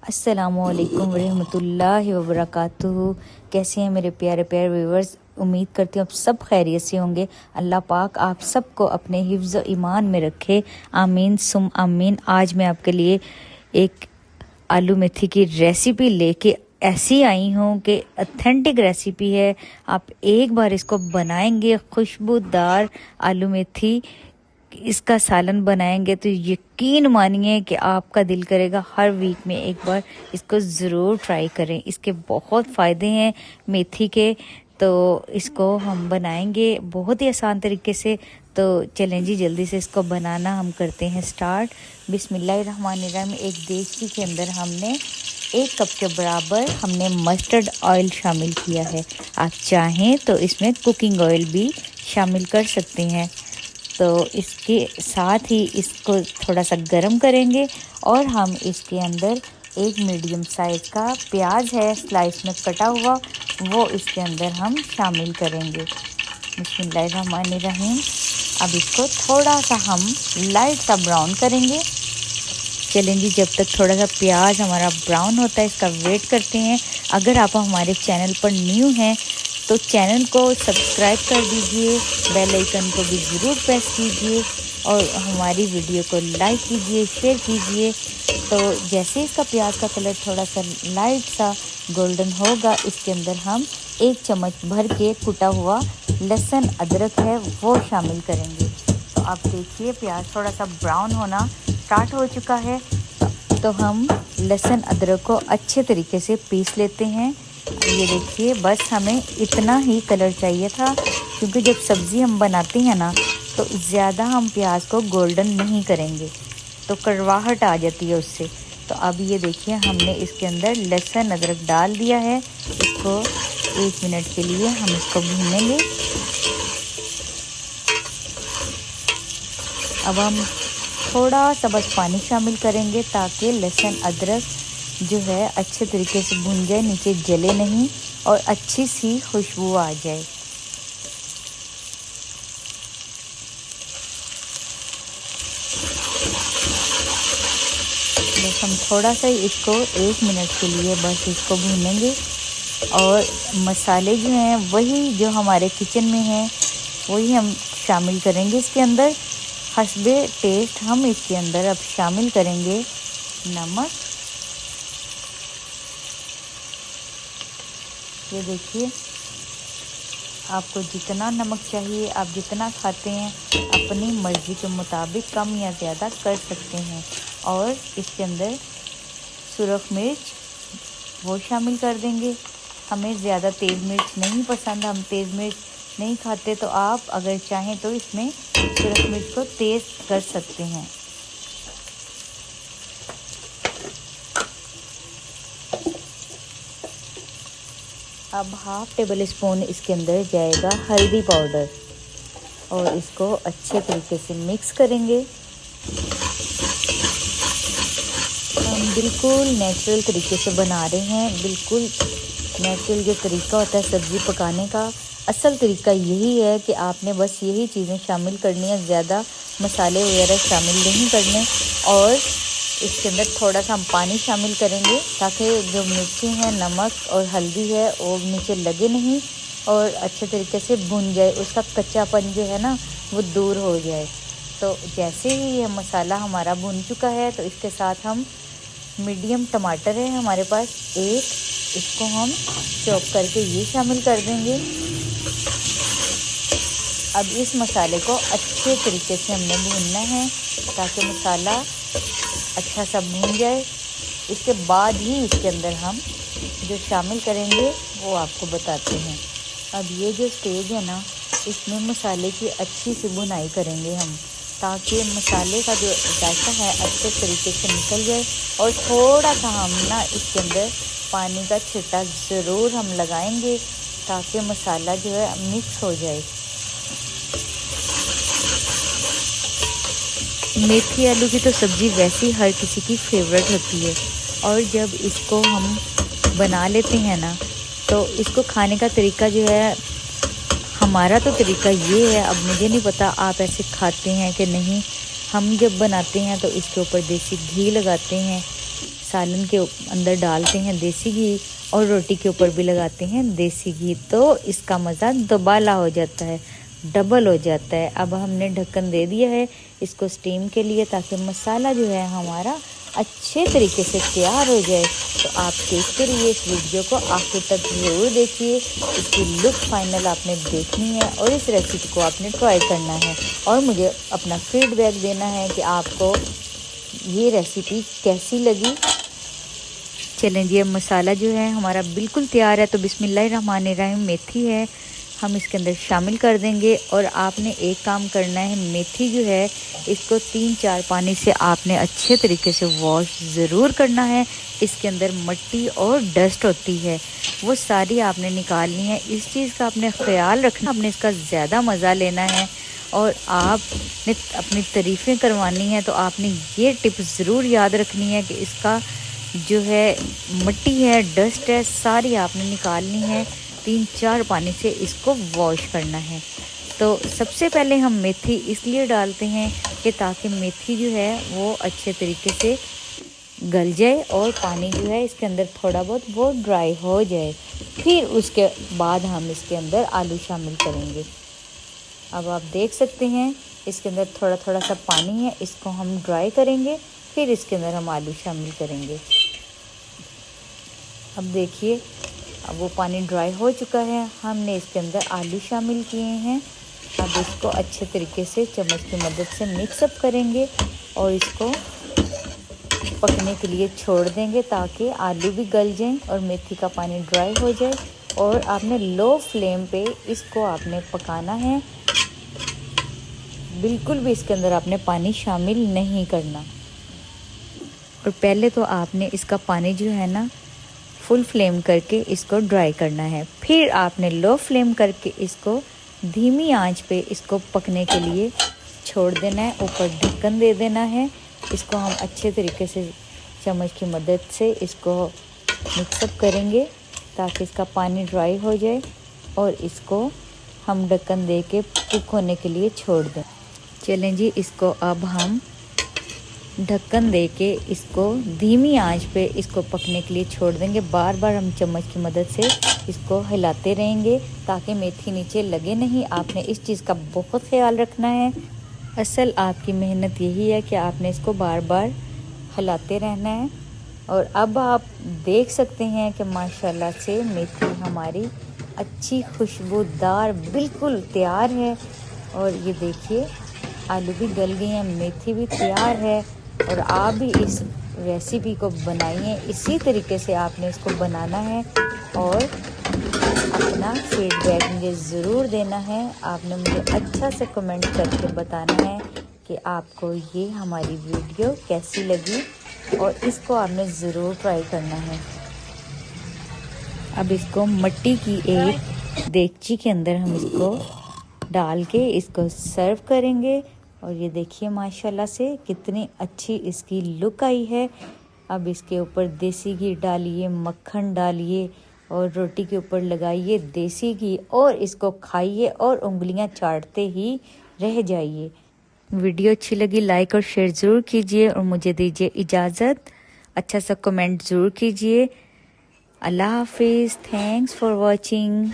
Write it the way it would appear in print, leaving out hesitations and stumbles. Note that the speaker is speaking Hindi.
अस्सलामुअलैकुम वरहमतुल्लाहि वबरकातुहू। कैसे हैं मेरे प्यारे प्यारे व्यूवर्स। उम्मीद करती हूँ आप सब खैरियत से होंगे। अल्लाह पाक आप सबको अपने हिफ्ज़ ईमान में रखे, आमीन सुम आमीन। आज मैं आपके लिए एक आलू मेथी की रेसिपी लेके ऐसी आई हूँ कि ऑथेंटिक रेसिपी है। आप एक बार इसको बनाएंगे, खुशबूदार आलू मेथी इसका सालन बनाएंगे तो यकीन मानिए कि आपका दिल करेगा हर वीक में एक बार इसको ज़रूर ट्राई करें। इसके बहुत फ़ायदे हैं मेथी के, तो इसको हम बनाएंगे बहुत ही आसान तरीके से। तो चलें जी, जल्दी से इसको बनाना हम करते हैं स्टार्ट। बिस्मिल्लाहिर्रहमानिर्रहीम। एक देगची के अंदर हमने 1 कप के बराबर हमने मस्टर्ड ऑयल शामिल किया है। आप चाहें तो इसमें कुकिंग ऑयल भी शामिल कर सकते हैं। तो इसके साथ ही इसको थोड़ा सा गर्म करेंगे और हम इसके अंदर एक मीडियम साइज़ का प्याज है स्लाइस में कटा हुआ, वो इसके अंदर हम शामिल करेंगे। बिस्मिल्लाहिर्रहमानिर्रहीम। अब इसको थोड़ा सा हम लाइट सा ब्राउन करेंगे। चलें जी, जब तक थोड़ा सा प्याज हमारा ब्राउन होता है इसका वेट करते हैं। अगर आप हमारे चैनल पर न्यू हैं तो चैनल को सब्सक्राइब कर दीजिए, बेल आइकन को भी ज़रूर प्रेस कीजिए और हमारी वीडियो को लाइक कीजिए, शेयर कीजिए। तो जैसे इसका प्याज का कलर थोड़ा सा लाइट सा गोल्डन होगा, इसके अंदर हम 1 चम्मच भर के कुटा हुआ लहसुन अदरक है वो शामिल करेंगे। तो आप देखिए प्याज थोड़ा सा ब्राउन होना स्टार्ट हो चुका है, तो हम लहसुन अदरक को अच्छे तरीके से पीस लेते हैं। ये देखिए, बस हमें इतना ही कलर चाहिए था, क्योंकि जब सब्ज़ी हम बनाते हैं ना तो ज़्यादा हम प्याज को गोल्डन नहीं करेंगे तो कड़वाहट आ जाती है उससे। तो अब ये देखिए हमने इसके अंदर लहसुन अदरक डाल दिया है। इसको 1 मिनट के लिए हम इसको भूनेंगे। अब हम थोड़ा सा बस पानी शामिल करेंगे ताकि लहसुन अदरक जो है अच्छे तरीके से भुन जाए, नीचे जले नहीं और अच्छी सी खुशबू आ जाए। बस हम थोड़ा सा इसको 1 मिनट के लिए बस इसको भूनेंगे और मसाले जो हैं वही जो हमारे किचन में हैं वही हम शामिल करेंगे इसके अंदर। हस्बे टेस्ट हम इसके अंदर अब शामिल करेंगे नमक। ये देखिए, आपको जितना नमक चाहिए, आप जितना खाते हैं अपनी मर्ज़ी के मुताबिक कम या ज़्यादा कर सकते हैं। और इसके अंदर सुरख मिर्च वो शामिल कर देंगे। हमें ज़्यादा तेज़ मिर्च नहीं पसंद, हम तेज़ मिर्च नहीं खाते, तो आप अगर चाहें तो इसमें सुरख मिर्च को तेज़ कर सकते हैं। अब 1/2 टेबल स्पून इसके अंदर जाएगा हल्दी पाउडर और इसको अच्छे तरीके से मिक्स करेंगे। हम बिल्कुल नेचुरल तरीके से बना रहे हैं। बिल्कुल नेचुरल जो तरीका होता है सब्ज़ी पकाने का, असल तरीका यही है कि आपने बस यही चीज़ें शामिल करनी है, ज़्यादा मसाले वगैरह शामिल नहीं करने। और इसके अंदर थोड़ा सा हम पानी शामिल करेंगे ताकि जो मिर्ची है, नमक और हल्दी है वो नीचे लगे नहीं और अच्छे तरीके से भुन जाए, उसका कच्चापन जो है ना वो दूर हो जाए। तो जैसे ही ये मसाला हमारा भुन चुका है तो इसके साथ हम मीडियम टमाटर है हमारे पास 1, इसको हम चॉप करके ये शामिल कर देंगे। अब इस मसाले को अच्छे तरीके से हमने भूनना है ताकि मसाला अच्छा सा भून जाए। इसके बाद ही इसके अंदर हम जो शामिल करेंगे वो आपको बताते हैं। अब ये जो स्टेज है ना, इसमें मसाले की अच्छी सी भुनाई करेंगे हम, ताकि मसाले का जो जायका है अच्छे तरीके से निकल जाए। और थोड़ा सा हम ना इसके अंदर पानी का छिटा ज़रूर हम लगाएंगे ताकि मसाला जो है मिक्स हो जाए। मेथी आलू की तो सब्ज़ी वैसे ही हर किसी की फेवरेट होती है, और जब इसको हम बना लेते हैं ना तो इसको खाने का तरीका जो है, हमारा तो तरीका ये है, अब मुझे नहीं पता आप ऐसे खाते हैं कि नहीं। हम जब बनाते हैं तो इसके ऊपर देसी घी लगाते हैं, सालन के अंदर डालते हैं देसी घी और रोटी के ऊपर भी लगाते हैं देसी घी, तो इसका मज़ा दोबाला हो जाता है, डबल हो जाता है। अब हमने ढक्कन दे दिया है इसको स्टीम के लिए, ताकि मसाला जो है हमारा अच्छे तरीके से तैयार हो जाए। तो आप देखते रहिए इस वीडियो को, आखिर तक ज़रूर देखिए। इसकी लुक फाइनल आपने देखनी है और इस रेसिपी को आपने ट्राई करना है और मुझे अपना फीडबैक देना है कि आपको ये रेसिपी कैसी लगी। चलें जी, अब मसाला जो है हमारा बिल्कुल तैयार है। तो बिस्मिल्लाहिर्रहमानिर्रहीम, मेथी है हम इसके अंदर शामिल कर देंगे। और आपने एक काम करना है, मेथी जो है इसको 3-4 पानी से आपने अच्छे तरीके से वॉश ज़रूर करना है। इसके अंदर मिट्टी और डस्ट होती है, वो सारी आपने निकालनी है। इस चीज़ का आपने ख्याल रखना, आपने इसका ज़्यादा मज़ा लेना है और आपने अपनी तारीफ़ें करवानी है। तो आपने ये टिप ज़रूर याद रखनी है कि इसका जो है मिट्टी है, डस्ट है, सारी आपने निकालनी है। 3-4 पानी से इसको वॉश करना है। तो सबसे पहले हम मेथी इसलिए डालते हैं कि ताकि मेथी जो है वो अच्छे तरीके से गल जाए और पानी जो है इसके अंदर थोड़ा बहुत वो ड्राई हो जाए। फिर उसके बाद हम इसके अंदर आलू शामिल करेंगे। अब आप देख सकते हैं इसके अंदर थोड़ा थोड़ा सा पानी है, इसको हम ड्राई करेंगे, फिर इसके अंदर हम आलू शामिल करेंगे। अब देखिए, अब वो पानी ड्राई हो चुका है, हमने इसके अंदर आलू शामिल किए हैं। अब इसको अच्छे तरीके से चम्मच की मदद से मिक्सअप करेंगे और इसको पकने के लिए छोड़ देंगे ताकि आलू भी गल जाएं और मेथी का पानी ड्राई हो जाए। और आपने लो फ्लेम पे इसको आपने पकाना है, बिल्कुल भी इसके अंदर आपने पानी शामिल नहीं करना। और पहले तो आपने इसका पानी जो है ना फुल फ्लेम करके इसको ड्राई करना है, फिर आपने लो फ्लेम करके इसको धीमी आंच पे इसको पकने के लिए छोड़ देना है। ऊपर ढक्कन दे देना है। इसको हम अच्छे तरीके से चम्मच की मदद से इसको मिक्सअप करेंगे ताकि इसका पानी ड्राई हो जाए और इसको हम ढक्कन दे के कुक होने के लिए छोड़ दें। चलें जी, इसको अब हम ढक्कन दे के इसको धीमी आंच पे इसको पकने के लिए छोड़ देंगे। बार बार हम चम्मच की मदद से इसको हिलाते रहेंगे ताकि मेथी नीचे लगे नहीं। आपने इस चीज़ का बहुत ख्याल रखना है। असल आपकी मेहनत यही है कि आपने इसको बार बार हिलाते रहना है। और अब आप देख सकते हैं कि माशाल्लाह से मेथी हमारी अच्छी खुशबूदार बिल्कुल तैयार है। और ये देखिए, आलू भी गल गए हैं, मेथी भी तैयार है। और आप भी इस रेसिपी को बनाइए, इसी तरीके से आपने इसको बनाना है और अपना फीडबैक मुझे ज़रूर देना है। आपने मुझे अच्छा से कमेंट करके बताना है कि आपको ये हमारी वीडियो कैसी लगी और इसको आपने ज़रूर ट्राई करना है। अब इसको मिट्टी की एक देगची के अंदर हम इसको डाल के इसको सर्व करेंगे। और ये देखिए माशाल्लाह से कितनी अच्छी इसकी लुक आई है। अब इसके ऊपर देसी घी डालिए, मक्खन डालिए और रोटी के ऊपर लगाइए देसी घी और इसको खाइए और उंगलियां चाटते ही रह जाइए। वीडियो अच्छी लगी लाइक और शेयर ज़रूर कीजिए और मुझे दीजिए इजाज़त। अच्छा सा कमेंट ज़रूर कीजिए। अल्लाह हाफिज़। Thanks for watching.